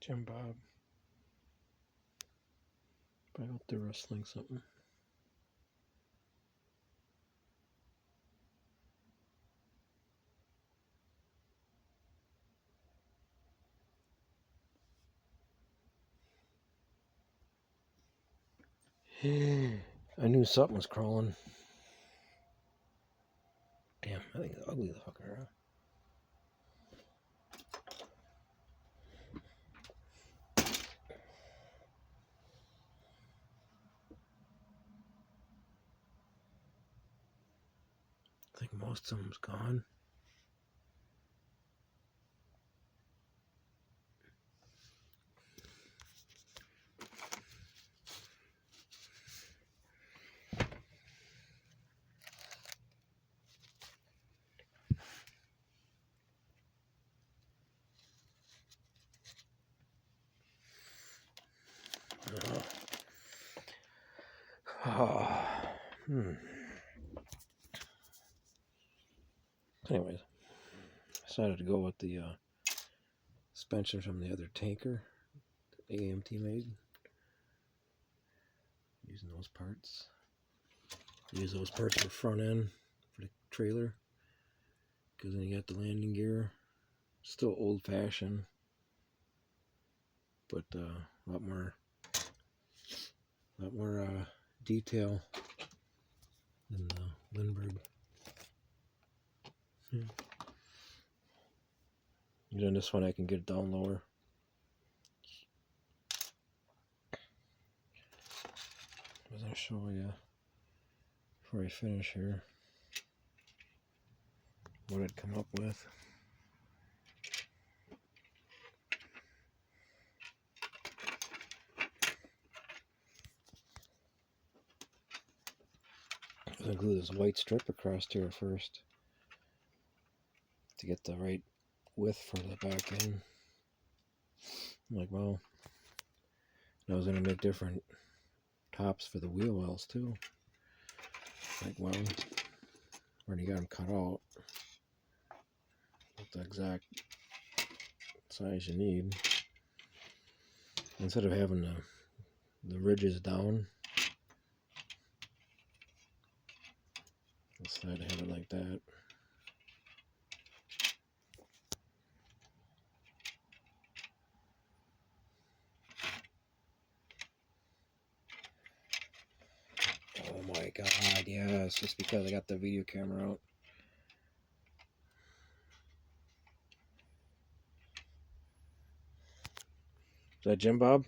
Jim Bob. I hope they're rustling something. I knew something was crawling. Damn, I think it's ugly, the fucker. I think most of them's gone. Anyways, decided to go with the suspension from the other tanker that AMT made. Using those parts. Use those parts for front end for the trailer. Because then you got the landing gear. Still old fashioned. But a lot more detail than the Lindberg. And then this one I can get it down lower. As I show you before I finish here what I'd come up with. I'm gonna glue this white strip across here first to get the right width for the back end. I'm like, well, I was gonna make different tops for the wheel wells too. Like, well, already got them cut out with the exact size you need. Instead of having the ridges down, I decided to have it like that. Oh my god, yes, just because I got the video camera out. Is that Jim Bob?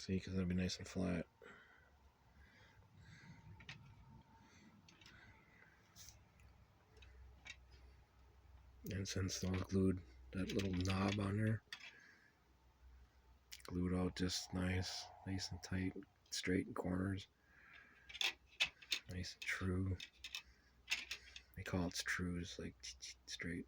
See, because it'll be nice and flat. And since those glued that little knob on there, glued out just nice and tight, straight in corners, nice and true. They call it true, it's like straight.